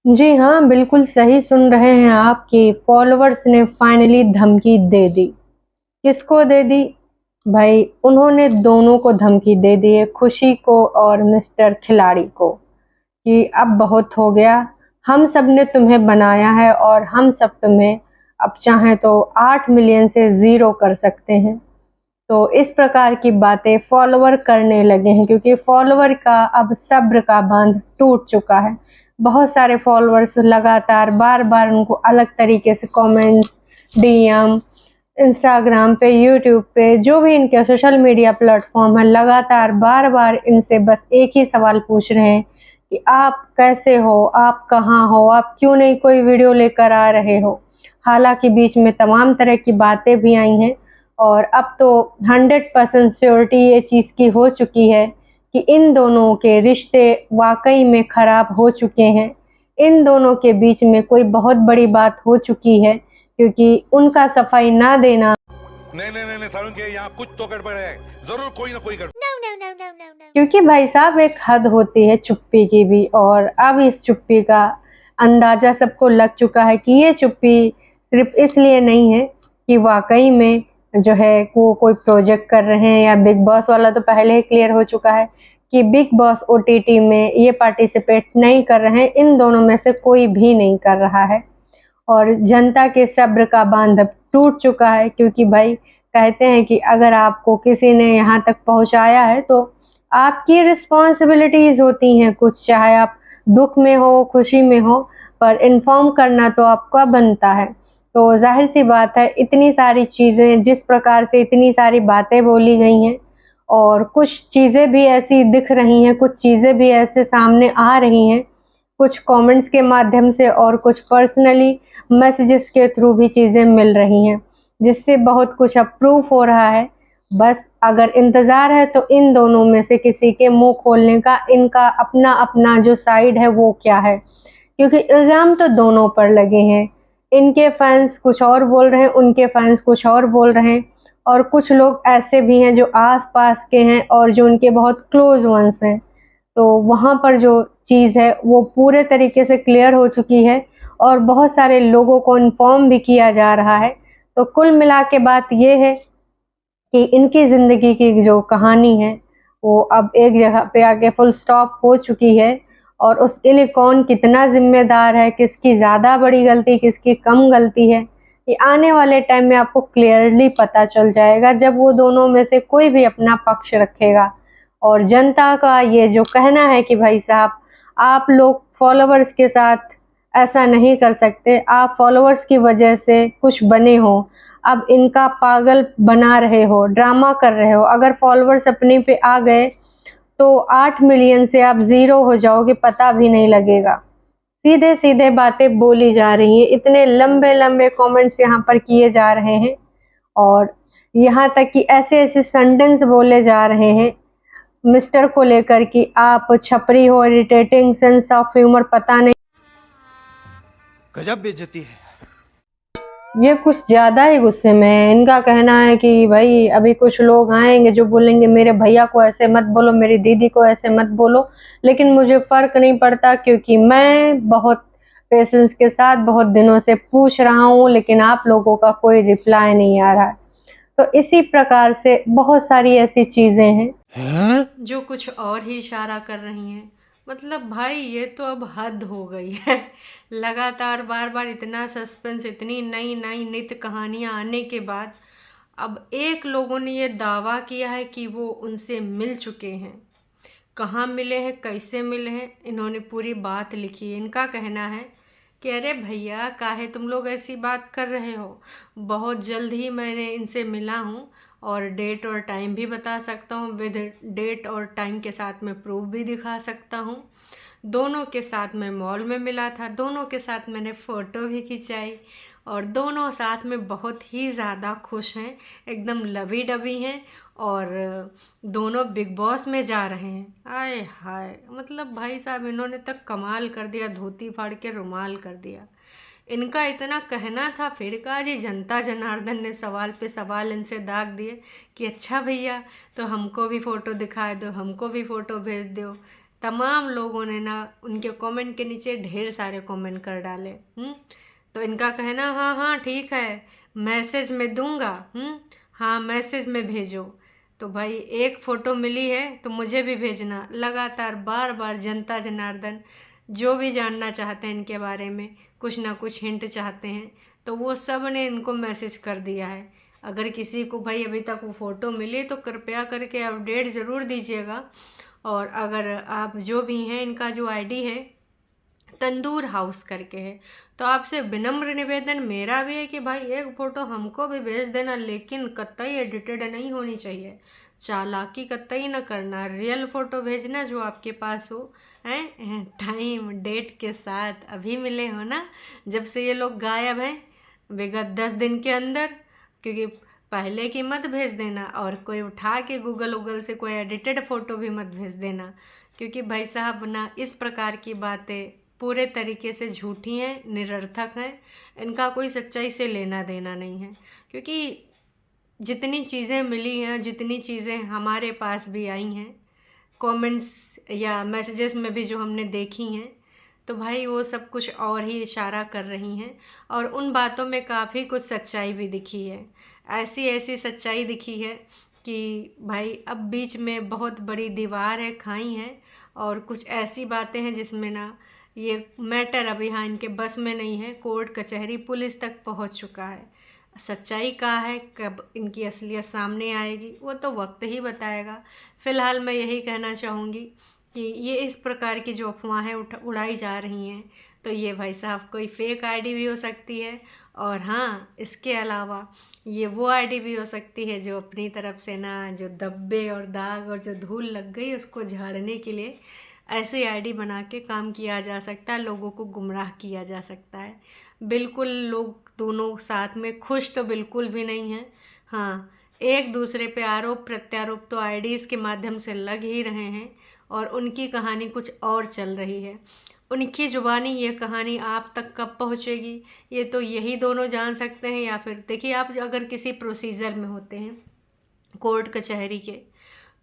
जी हाँ, बिल्कुल सही सुन रहे हैं आप कि फॉलोवर्स ने फाइनली धमकी दे दी। किसको दे दी? भाई उन्होंने दोनों को धमकी दे दी है, खुशी को और मिस्टर खिलाड़ी को, कि अब बहुत हो गया। हम सब ने तुम्हें बनाया है और हम सब तुम्हें अब चाहें तो 8 मिलियन से ज़ीरो कर सकते हैं। तो इस प्रकार की बातें फॉलोवर करने लगे हैं क्योंकि फॉलोवर का अब सब्र का बांध टूट चुका है। बहुत सारे फॉलोवर्स लगातार बार-बार उनको अलग तरीके से कमेंट्स, डीएम, इंस्टाग्राम पे, यूट्यूब पे, जो भी इनके सोशल मीडिया प्लेटफ़ॉर्म है, लगातार बार-बार इनसे बस एक ही सवाल पूछ रहे हैं कि आप कैसे हो? आप कहाँ हो? आप क्यों नहीं कोई वीडियो लेकर आ रहे हो? हालाँकि बीच में तमाम तरह की बातें भी आई हैं और अब तो 100% श्योरिटी ये चीज़ की हो चुकी है कि इन दोनों के रिश्ते वाक़ई में ख़राब हो चुके हैं। इन दोनों के बीच में कोई बहुत बड़ी बात हो चुकी है क्योंकि उनका सफाई ना देना। नहीं नहीं नहीं, नहीं सारुण के यहाँ कुछ तो गड़बड़ है, जरूर कोई ना कोई गड़बड़। क्योंकि भाई साहब एक हद होती है चुप्पी की भी और अब इस चुप्पी का अंदाज़ा सबको लग चुका है कि ये चुप्पी सिर्फ़ इसलिए नहीं है कि वाक़ई में जो है वो कोई प्रोजेक्ट कर रहे हैं या बिग बॉस वाला तो पहले ही क्लियर हो चुका है कि बिग बॉस ओटीटी में ये पार्टिसिपेट नहीं कर रहे हैं, इन दोनों में से कोई भी नहीं कर रहा है। और जनता के सब्र का बांध अब टूट चुका है क्योंकि भाई कहते हैं कि अगर आपको किसी ने यहाँ तक पहुँचाया है तो आपकी रिस्पॉन्सिबिलिटीज़ होती हैं कुछ, चाहे आप दुःख में हो, खुशी में हो, पर इन्फॉर्म करना तो आपका बनता है। तो ज़ाहिर-सी बात है इतनी सारी चीज़ें जिस प्रकार से इतनी सारी बातें बोली गई हैं और कुछ चीज़ें भी ऐसी दिख रही हैं, कुछ चीज़ें भी ऐसे सामने आ रही हैं, कुछ कमेंट्स के माध्यम से और कुछ पर्सनली मैसेजेस के थ्रू भी चीज़ें मिल रही हैं, जिससे बहुत कुछ अब प्रूफ हो रहा है। बस अगर इंतज़ार है तो इन दोनों में से किसी के मुँह खोलने का, इनका अपना-अपना जो साइड है वो क्या है। क्योंकि इल्ज़ाम तो दोनों पर लगे हैं। इनके फैन्स कुछ और बोल रहे हैं, उनके फैन्स कुछ और बोल रहे हैं और कुछ लोग ऐसे भी हैं जो आस-पास के हैं और जो उनके बहुत क्लोज़ वन्स हैं। तो वहाँ पर जो चीज़ है वो पूरे तरीके से क्लियर हो चुकी है और बहुत सारे लोगों को इन्फॉर्म भी किया जा रहा है। तो कुल मिला के बात ये है कि इनकी ज़िंदगी की जो कहानी है, वो अब एक जगह पे आके फुल स्टॉप हो चुकी है और उसके लिए कौन कितना ज़िम्मेदार है, किसकी ज़्यादा बड़ी गलती, किसकी कम गलती है, ये आने वाले टाइम में आपको क्लियरली पता चल जाएगा जब वो दोनों में से कोई भी अपना पक्ष रखेगा। और जनता का ये जो कहना है कि भाई साहब, आप लोग फॉलोवर्स के साथ ऐसा नहीं कर सकते, आप फॉलोवर्स की वजह से कुछ बने हो, अब इनका पागल बना रहे हो, ड्रामा कर रहे हो। अगर फॉलोवर्स अपने पे आ गए, तो 8 मिलियन से आप ज़ीरो हो जाओगे, पता भी नहीं लगेगा। सीधे-सीधे बातें बोली जा रही हैं, इतने लंबे-लंबे कमेंट्स यहाँ पर किए जा रहे हैं और यहाँ तक कि ऐसे-ऐसे सेंटेंस बोले जा रहे हैं मिस्टर को लेकर कि आप छपरी हो, इरिटेटिंग, सेंस ऑफ ह्यूमर पता नहीं। गजब बेइज्जती है। ये कुछ ज़्यादा ही गुस्से में हैं। इनका कहना है कि भई अभी कुछ लोग आएँगे जो बोलेंगे मेरे भैया को ऐसे मत बोलो, मेरी दीदी को ऐसे मत बोलो, लेकिन मुझे फ़र्क नहीं पड़ता क्योंकि मैं बहुत पेशेंस के साथ बहुत दिनों से पूछ रहा हूँ, लेकिन आप लोगों का कोई रिप्लाई नहीं आ रहा है। तो इसी प्रकार से बहुत सारी ऐसी चीज़ें हैं जो कुछ और ही इशारा कर रही हैं। मतलब भाई ये तो अब हद हो गई है। लगातार बार-बार इतना सस्पेंस, इतनी नई-नई नित्य कहानियाँ आने के बाद अब एक लोगों ने ये दावा किया है कि वो उनसे मिल चुके हैं। कहाँ मिले हैं, कैसे मिले हैं, इन्होंने पूरी बात लिखी है। इनका कहना है कि अरे भैया काहे तुम लोग ऐसी बात कर रहे हो, बहुत जल्द ही मैंने इनसे मिला हूँ और डेट और टाइम भी बता सकता हूँ, विद डेट और टाइम के साथ मैं प्रूफ भी दिखा सकता हूँ। दोनों के साथ मैं मॉल में मिला था, दोनों के साथ मैंने फ़ोटो भी खिंचाई और दोनों साथ में बहुत ही ज़्यादा खुश हैं, एकदम लवी डवी हैं और दोनों बिग बॉस में जा रहे हैं। आय हाय! मतलब भाई साहब इन्होंने तक कमाल कर दिया, धोती फाड़ के रुमाल कर दिया। इनका इतना कहना था, फिर कहा जी जनता जनार्दन ने सवाल पे सवाल इनसे दाग दिए कि अच्छा भैया तो हमको भी फ़ोटो दिखा दो, हमको भी फ़ोटो भेज दो। तमाम लोगों ने ना उनके कमेंट के नीचे ढेर सारे कमेंट कर डाले। तो इनका कहना हाँ हाँ ठीक है, मैसेज में दूंगा। हाँ मैसेज में भेजो। तो भाई एक फ़ोटो मिली है तो मुझे भी भेजना। लगातार बार बार जनता जनार्दन जो भी जानना चाहते हैं इनके बारे में, कुछ ना कुछ हिंट चाहते हैं, तो वो सब ने इनको मैसेज कर दिया है। अगर किसी को भाई अभी तक वो फ़ोटो मिली तो कृपया करके अपडेट ज़रूर दीजिएगा। और अगर आप जो भी हैं, इनका जो आईडी है तंदूर हाउस करके है, तो आपसे विनम्र निवेदन मेरा भी है कि भाई एक फ़ोटो हमको भी भेज देना, लेकिन कतई एडिटेड नहीं होनी चाहिए, चालाकी कतई न करना, रियल फ़ोटो भेजना जो आपके पास हो, हैं टाइम डेट के साथ अभी मिले हो ना, जब से ये लोग गायब हैं विगत 10 दिन के अंदर। क्योंकि पहले की मत भेज देना, और कोई उठा के गूगल से कोई एडिटेड फ़ोटो भी मत भेज देना, क्योंकि भाई साहब ना इस प्रकार की बातें पूरे तरीके से झूठी हैं, निरर्थक हैं, इनका कोई सच्चाई से लेना देना नहीं है। क्योंकि जितनी चीज़ें मिली हैं, जितनी चीज़ें हमारे पास भी आई हैं कमेंट्स या मैसेजेस में भी जो हमने देखी हैं, तो भाई वो सब कुछ और ही इशारा कर रही हैं, और उन बातों में काफ़ी कुछ सच्चाई भी दिखी है। ऐसी ऐसी सच्चाई दिखी है कि भाई अब बीच में बहुत बड़ी दीवार है, खाई है, और कुछ ऐसी बातें हैं जिसमें ना ये मैटर अभी हाँ इनके बस में नहीं है, कोर्ट कचहरी पुलिस तक पहुंच चुका है। सच्चाई कहाँ है, कब इनकी असलियत सामने आएगी, वो तो वक्त ही बताएगा। फ़िलहाल मैं यही कहना चाहूँगी कि ये इस प्रकार की जो अफवाहें उड़ाई जा रही हैं, तो ये भाई साहब कोई फेक आईडी भी हो सकती है, और हाँ इसके अलावा ये वो आईडी भी हो सकती है जो अपनी तरफ से ना जो धब्बे और दाग और जो धूल लग गई उसको झाड़ने के लिए ऐसी आईडी बना के काम किया जा सकता है, लोगों को गुमराह किया जा सकता है। बिल्कुल लोग दोनों साथ में खुश तो बिल्कुल भी नहीं हैं। हाँ, एक दूसरे पे आरोप प्रत्यारोप तो आईडीज़ के माध्यम से लग ही रहे हैं, और उनकी कहानी कुछ और चल रही है। उनकी ज़ुबानी ये कहानी आप तक कब पहुँचेगी ये तो यही दोनों जान सकते हैं। या फिर देखिए, आप अगर किसी प्रोसीजर में होते हैं कोर्ट कचहरी के,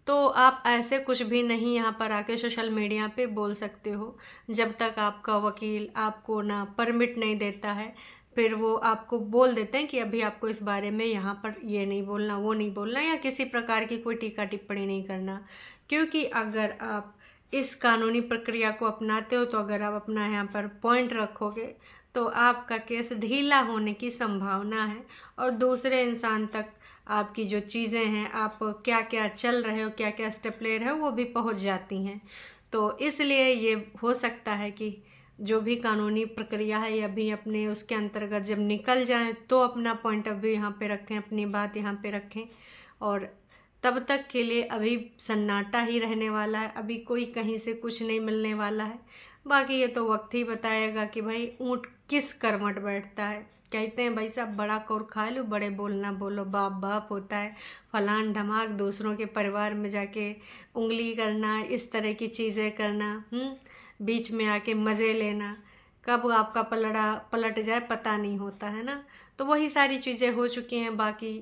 तो आप ऐसे कुछ भी नहीं यहाँ पर आके सोशल मीडिया पे बोल सकते हो जब तक आपका वकील आपको ना परमिट नहीं देता है। फिर वो आपको बोल देते हैं कि अभी आपको इस बारे में यहाँ पर ये नहीं बोलना, वो नहीं बोलना, या किसी प्रकार की कोई टीका टिप्पणी नहीं करना। क्योंकि अगर आप इस कानूनी प्रक्रिया को अपनाते हो, तो अगर आप अपना यहाँ पर पॉइंट रखोगे तो आपका केस ढीला होने की संभावना है, और दूसरे इंसान तक आपकी जो चीज़ें हैं, आप क्या क्या चल रहे हो, क्या क्या स्टेप ले रहे हो, वो भी पहुंच जाती हैं। तो इसलिए ये हो सकता है कि जो भी कानूनी प्रक्रिया है ये अभी अपने उसके अंतर्गत जब निकल जाएं तो अपना पॉइंट ऑफ व्यू यहाँ पे रखें, अपनी बात यहाँ पे रखें, और तब तक के लिए अभी सन्नाटा ही रहने वाला है। अभी कोई कहीं से कुछ नहीं मिलने वाला है। बाकी ये तो वक्त ही बताएगा कि भाई ऊँट किस करवट बैठता है। कहते हैं भाई साहब, बड़ा कौर खा लो, बड़े बोल ना बोलो, बाप बाप होता है। फलान ढमाक दूसरों के परिवार में जाके उंगली करना, इस तरह की चीज़ें करना, बीच में आके मज़े लेना, कब आपका पलट जाए पता नहीं होता है ना। तो वही सारी चीज़ें हो चुकी हैं। बाकी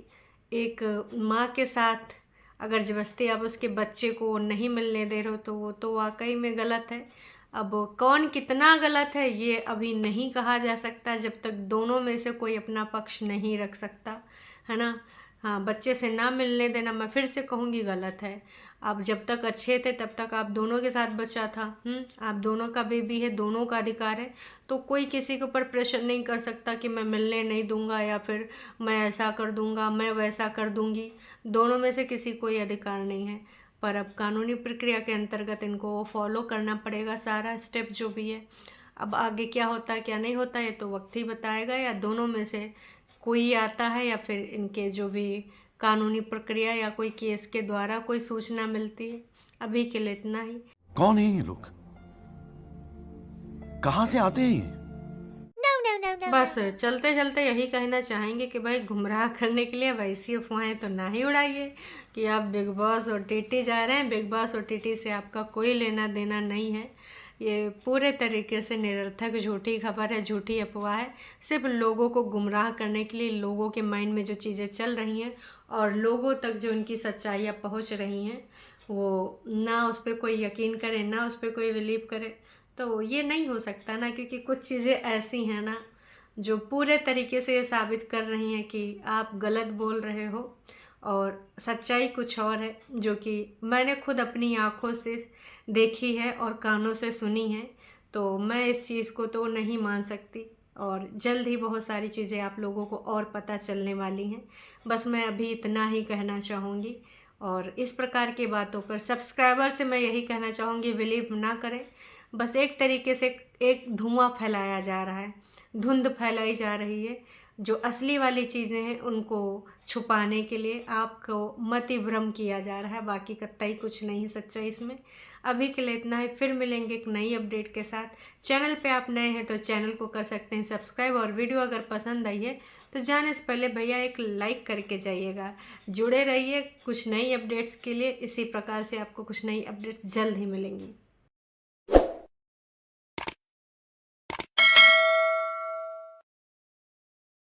एक माँ के साथ अगर ज़बरदस्ती आप उसके बच्चे को नहीं मिलने दे रहे हो तो वो तो वाकई में गलत है। अब कौन कितना गलत है ये अभी नहीं कहा जा सकता जब तक दोनों में से कोई अपना पक्ष नहीं रख सकता, है ना। हाँ, बच्चे से ना मिलने देना मैं फिर से कहूँगी गलत है। आप जब तक अच्छे थे तब तक आप दोनों के साथ बच्चा था, आप दोनों का बेबी है, दोनों का अधिकार है। तो कोई किसी के ऊपर प्रेशर नहीं कर सकता कि मैं मिलने नहीं दूंगा, या फिर मैं ऐसा कर दूंगा, मैं वैसा कर दूंगी। दोनों में से किसी कोई अधिकार नहीं है। पर अब कानूनी प्रक्रिया के अंतर्गत इनको फॉलो करना पड़ेगा सारा स्टेप जो भी है। अब आगे क्या होता है क्या नहीं होता है तो वक्त ही बताएगा, या दोनों में से कोई आता है, या फिर इनके जो भी कानूनी प्रक्रिया या कोई केस के द्वारा कोई सूचना मिलती है। अभी के लिए इतना ही। कौन है ये लोग, कहां से आते हैं ये? बस चलते चलते यही कहना चाहेंगे कि भाई गुमराह करने के लिए वैसी अफवाहें तो ना ही उड़ाइए कि आप बिग बॉस OTT जा रहे हैं। बिग बॉस OTT से आपका कोई लेना देना नहीं है। ये पूरे तरीके से निरर्थक झूठी खबर है, झूठी अफवाह है, सिर्फ लोगों को गुमराह करने के लिए। लोगों के माइंड में जो चीज़ें चल रही हैं और लोगों तक जो उनकी सच्चाइयाँ पहुंच रही हैं वो ना उस पर कोई यकीन करे, ना उस पर कोई बिलीव करे, तो ये नहीं हो सकता ना, क्योंकि कुछ चीज़ें ऐसी हैं ना जो पूरे तरीके से ये साबित कर रही हैं कि आप गलत बोल रहे हो और सच्चाई कुछ और है, जो कि मैंने खुद अपनी आँखों से देखी है और कानों से सुनी है। तो मैं इस चीज़ को तो नहीं मान सकती और जल्द ही बहुत सारी चीज़ें आप लोगों को और पता चलने वाली हैं। बस मैं अभी इतना ही कहना चाहूँगी और इस प्रकार की बातों पर सब्सक्राइबर से मैं यही कहना चाहूँगी, बिलीव ना करें। बस एक तरीके से एक धुआं फैलाया जा रहा है, धुंध फैलाई जा रही है। जो असली वाली चीज़ें हैं उनको छुपाने के लिए आपको मतिभ्रम किया जा रहा है, बाकी कतई कुछ नहीं है सच्चाई इसमें। अभी के लिए इतना ही, फिर मिलेंगे एक नई अपडेट के साथ। चैनल पे आप नए हैं तो चैनल को कर सकते हैं सब्सक्राइब, और वीडियो अगर पसंद आई है तो जाने से पहले भैया एक लाइक करके जाइएगा। जुड़े रहिए कुछ नई अपडेट्स के लिए, इसी प्रकार से आपको कुछ नई अपडेट्स जल्द ही मिलेंगी।